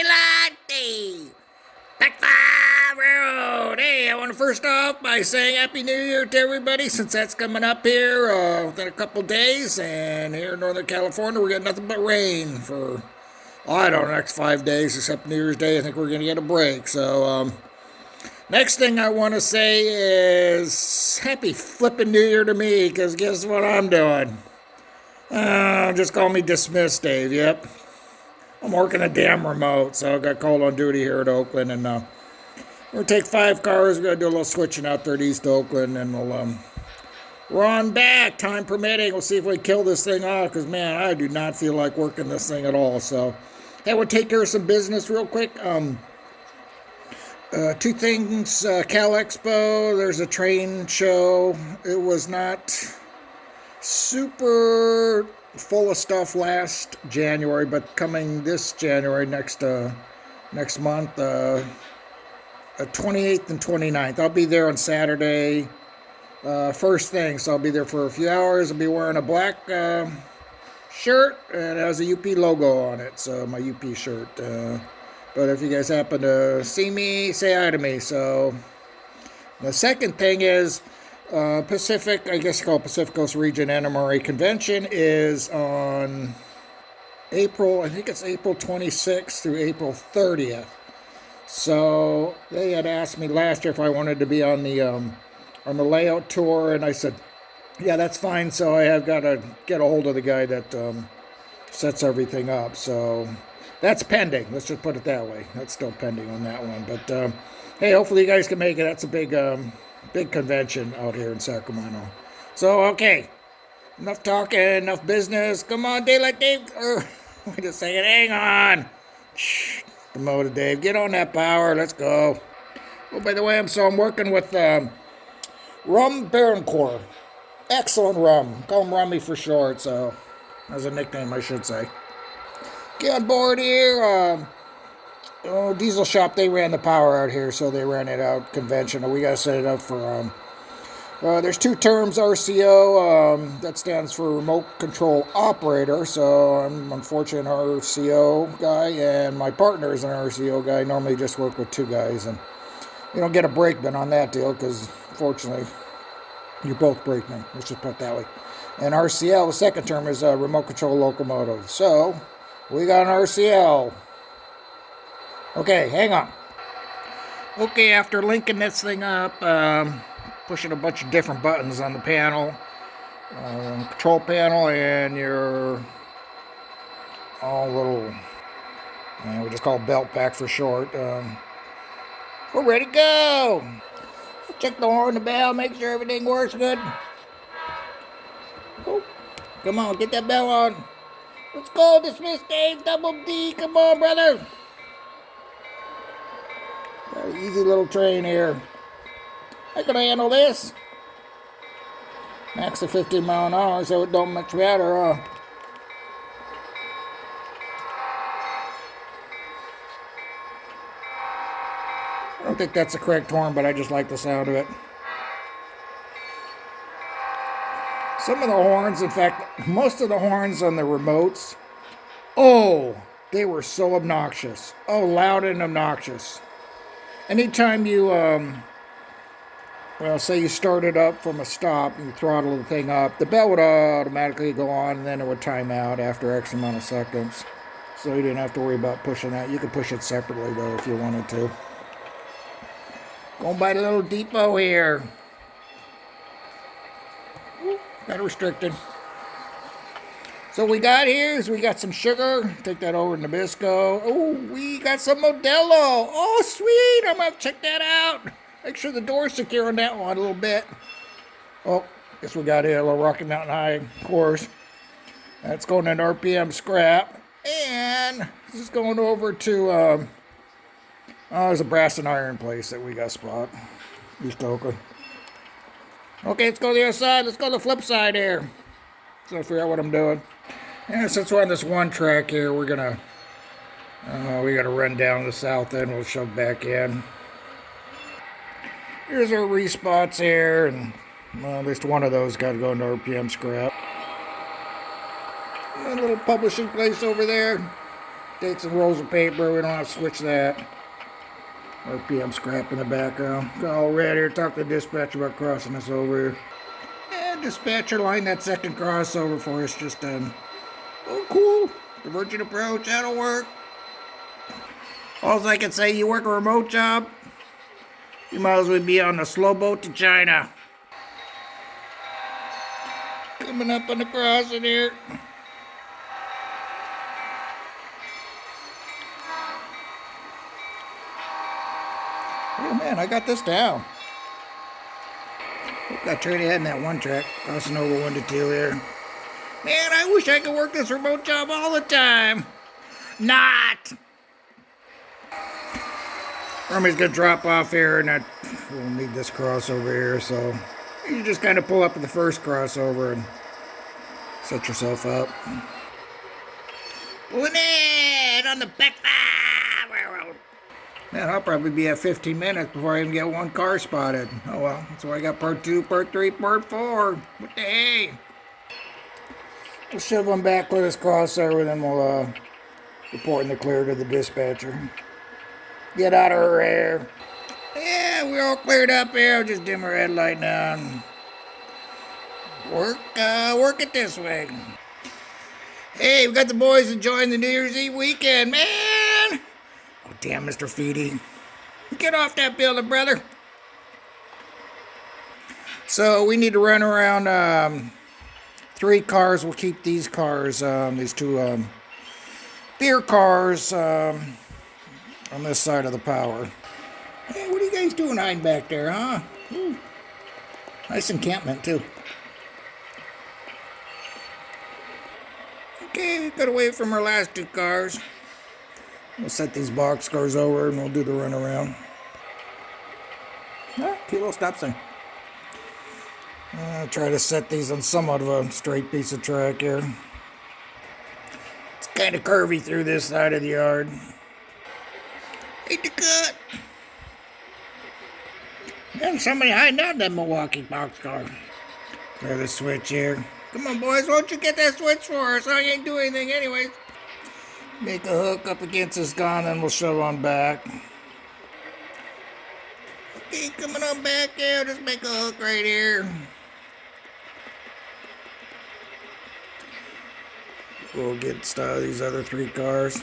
Daylight Day. BAC V RR. Hey, I want to first off by saying Happy New Year to everybody, since that's coming up here within a couple days. And here in Northern California, we're getting nothing but rain for, I don't know, the next 5 days, except New Year's Day. I think we're going to get a break. So, next thing I want to say is Happy flipping New Year to me, because guess what I'm doing? Just call me dismissed, Dave. Yep. I'm working a damn remote, so I got called on duty here at Oakland, and we're going to take 5 cars. We're going to do a little switching out there to East Oakland, and we'll run back, time permitting. We'll see if we kill this thing off, because, man, I do not feel like working this thing at all. So, hey, we'll take care of some business real quick. 2 things, Cal Expo, there's a train show. It was not super full of stuff last January, but coming this January, next month, 28th and 29th. I'll be there on Saturday, first thing, so I'll be there for a few hours. I'll be wearing a black shirt, and it has a UP logo on it, so my UP shirt. But if you guys happen to see me, say hi to me. So the second thing is Pacific, I guess called Pacific Coast Region NMRA Convention is on April, I think it's April 26th through April 30th. So they had asked me last year if I wanted to be on the layout tour, and I said, yeah, that's fine. So I have got to get a hold of the guy that sets everything up. So that's pending. Let's just put it that way. That's still pending on that one. But hey, hopefully you guys can make it. That's a big convention out here in Sacramento. So, okay. Enough talking, enough business. Come on, Daylight Dave. Wait a second. Hang on. Shh. The motor, Dave. Get on that power. Let's go. Oh, by the way, I'm working with Rum Baroncourt. Excellent rum. Call him Rummy for short, so that's a nickname, I should say. Get on board here. Diesel shop, they ran the power out here, so they ran it out conventional. We got to set it up for, there's 2 terms, RCO, that stands for Remote Control Operator, so I'm unfortunately an RCO guy, and my partner is an RCO guy. Normally just work with 2 guys, and you don't get a brakeman on that deal, because fortunately, you're both brakemen, let's just put it that way. And RCL, the second term, is Remote Control Locomotive. So, we got an RCL. Okay, hang on. Okay, after linking this thing up, pushing a bunch of different buttons on the panel, control panel, and your all little, we just call it belt pack for short. We're ready to go. Check the horn, the bell, make sure everything works good. Oh, come on, get that bell on. Let's go, dismiss Dave, double D. Come on, brother. Got an easy little train here. I can handle this. Max of 15 miles an hour, so it don't much matter, huh? I don't think that's the correct horn, but I just like the sound of it. Some of the horns, in fact, most of the horns on the remotes, they were so obnoxious. Oh, loud and obnoxious. Anytime you, say you started up from a stop and you throttle the thing up, the bell would automatically go on, and then it would time out after X amount of seconds. So you didn't have to worry about pushing that. You could push it separately, though, if you wanted to. Going by the little depot here. Got it restricted. So we got here is we got some sugar. Take that over to Nabisco. Oh, we got some Modelo. Oh, sweet. I'm going to check that out. Make sure the door's secure on that one a little bit. Oh, guess we got here a little Rocky Mountain High, of course. That's going in RPM scrap. And this is going over to, there's a brass and iron place that we got spot. East Oakland. Okay, let's go to the other side. Let's go to the flip side here. So I figure out what I'm doing. And since we're on this one track here, we gotta run down the south end. We'll shove back in. Here's our respots here, and at least one of those got to go into RPM scrap. A little publishing place over there. Take some rolls of paper. We don't have to switch that. RPM scrap in the background. Got all red here. Talk to the dispatcher about crossing us over here. And dispatcher line that second crossover for us just done. Oh, cool. Divergent approach. That'll work. All I can say, you work a remote job, you might as well be on a slow boat to China. Coming up on the crossing here. Oh man, I got this down. Got straight ahead in that one track, crossing over 1 to 2 here. Man, I wish I could work this remote job all the time. Not! Army's gonna drop off here, and we'll need this crossover here, so you just kind of pull up at the first crossover and set yourself up. Pulling in on the back. Man, I'll probably be at 15 minutes before I even get one car spotted. Oh well, that's why I got part 2, part 3, part 4. What the hey? We'll shove them back with this crossover, then we'll report in the clear to the dispatcher. Get out of her hair. Yeah, we're all cleared up here. I'll just dim our headlight down. Work it this way. Hey, we got the boys enjoying the New Year's Eve weekend, man. Oh, damn, Mr. Feedy. Get off that building, brother. So we need to run around 3 cars. We'll keep these cars, these 2 beer cars, on this side of the power. Hey, what are you guys doing hiding back there, huh? Ooh. Nice encampment, too. Okay, we got away from our last 2 cars. We'll set these box cars over and we'll do the run around. Ah, cute little stop sign. Try to set these on somewhat of a straight piece of track here. It's kind of curvy through this side of the yard. Hate to cut. There's somebody hiding out in that Milwaukee boxcar. Clear the switch here. Come on, boys, won't you get that switch for us? I ain't doing anything anyways. Make a hook up against this gun, and we'll shove on back. Okay, coming on back here. Just make a hook right here. We'll get started these other 3 cars.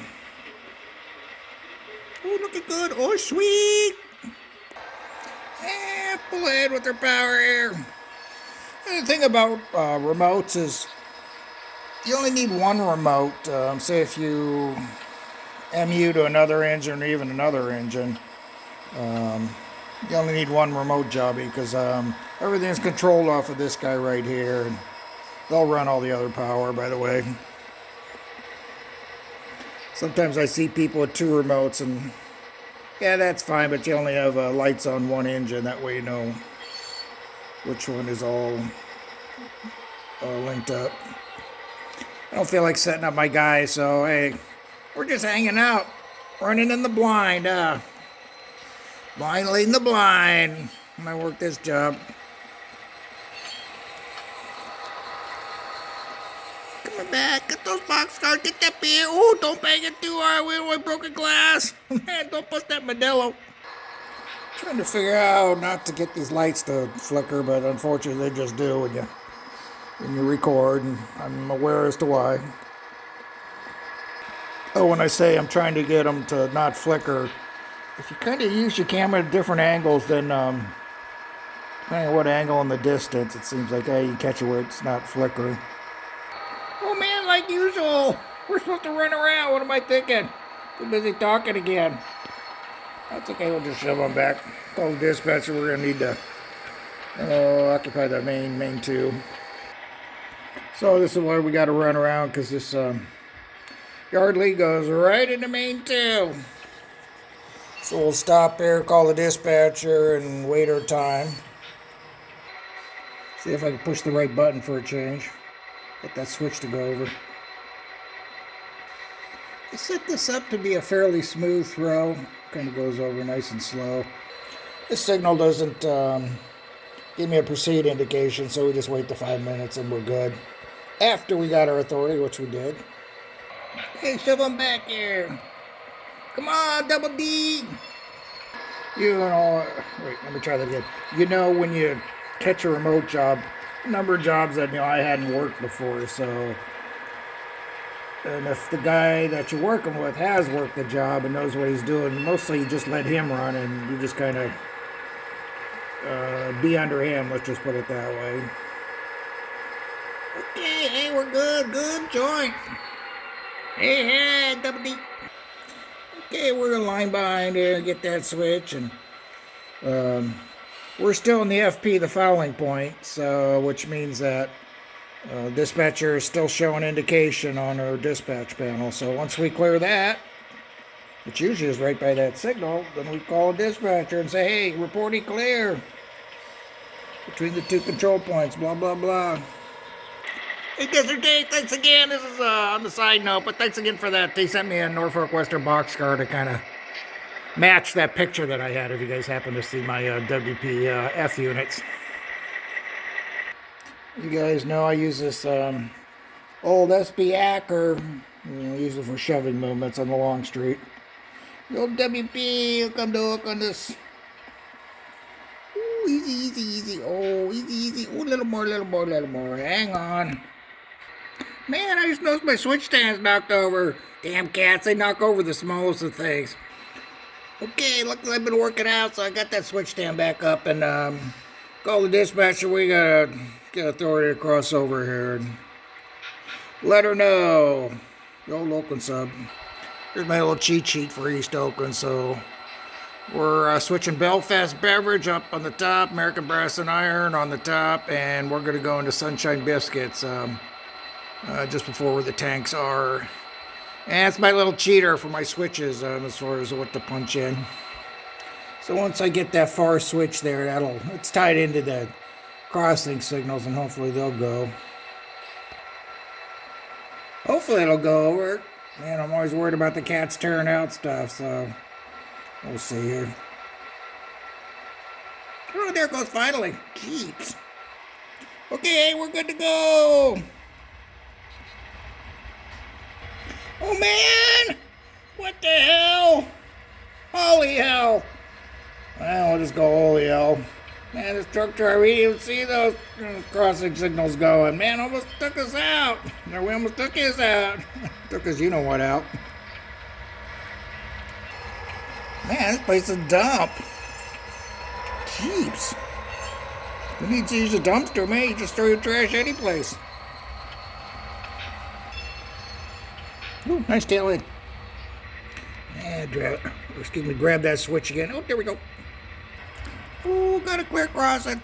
Oh, looking good. Oh, sweet. Yeah, pull ahead with their power here. And the thing about remotes is you only need one remote. Say if you MU to another engine or even another engine, you only need one remote jobby because everything's controlled off of this guy right here. And they'll run all the other power, by the way. Sometimes I see people with 2 remotes, and yeah, that's fine, but you only have lights on one engine. That way you know which one is all linked up. I don't feel like setting up my guys, so hey, we're just hanging out, running in the blind. Blind leading the blind when I work this job. Coming back, get those boxcars, get that beer. Oh, don't bang it too hard. We don't want broken glass. Man, don't bust that Modelo. Trying to figure out not to get these lights to flicker, but unfortunately they just do when you record, and I'm aware as to why. Oh, when I say I'm trying to get them to not flicker, if you kind of use your camera at different angles, then depending on what angle in the distance, it seems like, hey, you catch it where it's not flickering. Oh man, like usual, we're supposed to run around. What am I thinking? Too busy talking again. That's okay, we'll just shove them back. Call the dispatcher, we're gonna need to occupy the main 2. So this is why we gotta run around, because this yard lead goes right into main 2. So we'll stop there, call the dispatcher, and wait our time. See if I can push the right button for a change. Get that switch to go over. I set this up to be a fairly smooth throw. Kind of goes over nice and slow. This signal doesn't give me a proceed indication, so we just wait the 5 minutes and we're good. After we got our authority, which we did. Hey, shove him back here. Come on, Double D. You know, wait, let me try that again. You know, when you catch a remote job, a number of jobs that, I hadn't worked before, so. And if the guy that you're working with has worked the job and knows what he's doing, mostly you just let him run and you just kind of be under him, let's just put it that way. Okay, hey, we're good joint. Hey, Double D. Okay, we're gonna line behind here and get that switch, and we're still in the FP, the fouling point, so which means that dispatcher is still showing indication on our dispatch panel. So once we clear that, which usually is right by that signal, then we call a dispatcher and say, hey, reporting clear between the two control points, blah, blah, blah. Hey, Desert Day, thanks again. This is on the side note, but thanks again for that. They sent me a Norfolk Western boxcar to kind of match that picture that I had, if you guys happen to see my WP F units. You guys know I use this old SBAC, or use it for shoving movements on the long street. The old WP, will come to hook on this. Ooh, easy. Oh, easy. Ooh, little more. Hang on. Man, I just noticed my switch stand's knocked over. Damn cats, they knock over the smallest of things. Okay, luckily I've been working out, so I got that switch stand back up, and call the dispatcher. We gotta throw it across over here and let her know. The old Oakland sub. Here's my little cheat sheet for East Oakland. So we're switching Belfast Beverage up on the top, American Brass and Iron on the top, and we're gonna go into Sunshine Biscuits just before where the tanks are. And it's my little cheater for my switches as far as what to punch in. So once I get that far switch there, it's tied into the crossing signals, and hopefully they'll go. Hopefully it'll go over. Man, I'm always worried about the cats tearing out stuff, so we'll see here. Oh, there it goes finally. Jeeps. Okay, we're good to go. Oh man! What the hell? Holy hell! Well, we'll just go holy hell. Man, this truck driver, we didn't even see those crossing signals going. Man, almost took us out. No, we almost took his out. Took us you know what out. Man, this place is a dump. Jeeps. You need to use a dumpster, man. You just throw your trash any place. Ooh, nice tail end. And grab that switch again. Oh, there we go. Ooh, got a clear crossing.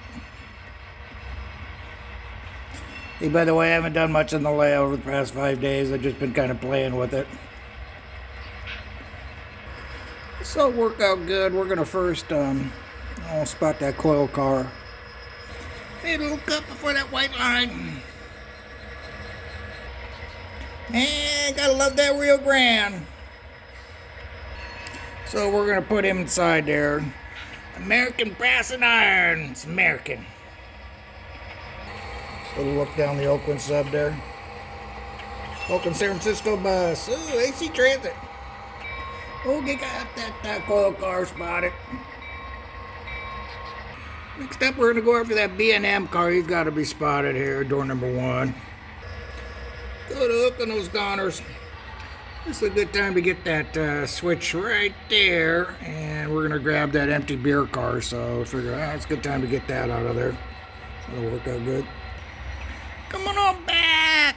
Hey, by the way, I haven't done much in the layout over the past 5 days. I've just been kind of playing with it. So it worked out good. We're gonna first I'll spot that coil car. Hey, a little cut before that white line. And gotta love that Rio Grande. So we're gonna put him inside there. American Brass and Iron. It's American. Little look down the Oakland sub there. Oakland San Francisco bus. Ooh, AC Transit. Oh, they got that coil car spotted. Next up, we're gonna go after that B&M car. He's got to be spotted here, door number 1. Go to hook on those goners. This is a good time to get that switch right there, and we're gonna grab that empty beer car. So figure out it's a good time to get that out of there. That'll work out good. Come on back.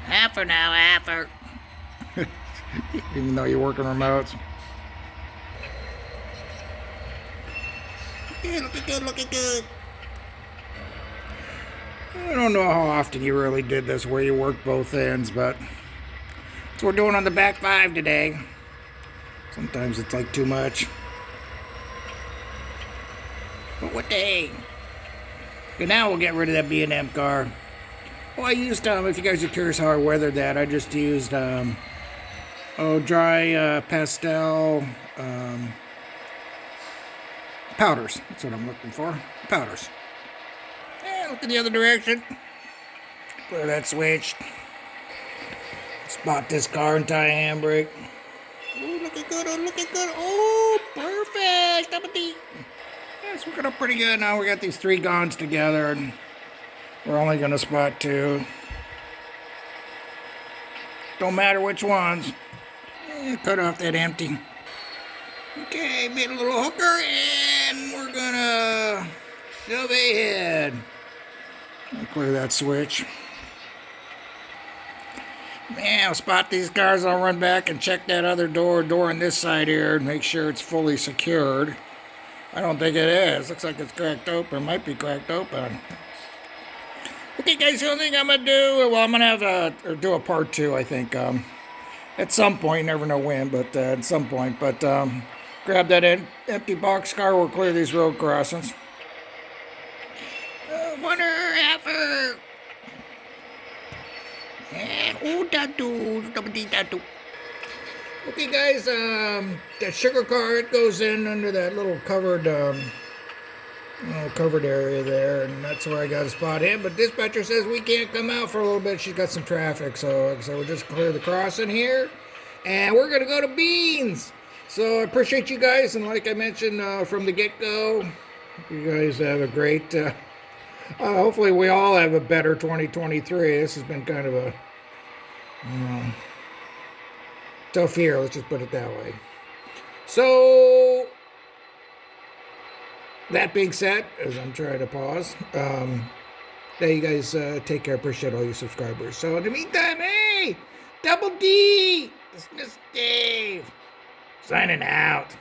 Half now, half. Even though you're working remotes. Yeah, looking good. I don't know how often you really did this where you work both ends, but that's what we're doing on the BAC V today. Sometimes it's like too much. But what the hey? Okay, now we'll get rid of that B&M car. Well, I used, if you guys are curious how I weathered that, I just used, dry pastel powders. That's what I'm looking for. Powders. And look in the other direction. Clear that switch. Spot this car and tie a handbrake. Oh, looking good. Oh, looking good. Oh, perfect. Double D. Yes, we're going pretty good now. We got these 3 guns together, and we're only going to spot 2. Don't matter which ones. Cut off that empty. Okay, made a little hooker, and we're going to shove ahead. Clear that switch. Man, I'll spot these cars. I'll run back and check that other door on this side here and make sure it's fully secured. I don't think it is. Looks like it's cracked open. Might be cracked open. Okay, guys, the only thing I'm going to do, well, I'm going to do a part 2, I think. At some point, you never know when, but at some point. But grab that empty box car. We'll clear these road crossings. One halfer. And double D tattoo. Okay, guys, that sugar car, it goes in under that little covered area there, and that's where I got to spot him. But dispatcher says we can't come out for a little bit. She's got some traffic, so we'll just clear the crossing here, and we're gonna go to Beans. So I appreciate you guys, and like I mentioned from the get-go, you guys have a great. Hopefully, we all have a better 2023. This has been kind of a tough year, let's just put it that way. So, that being said, as I'm trying to pause, you guys take care. Appreciate all you subscribers. So, in the meantime, hey, Double D, this is Dave, signing out.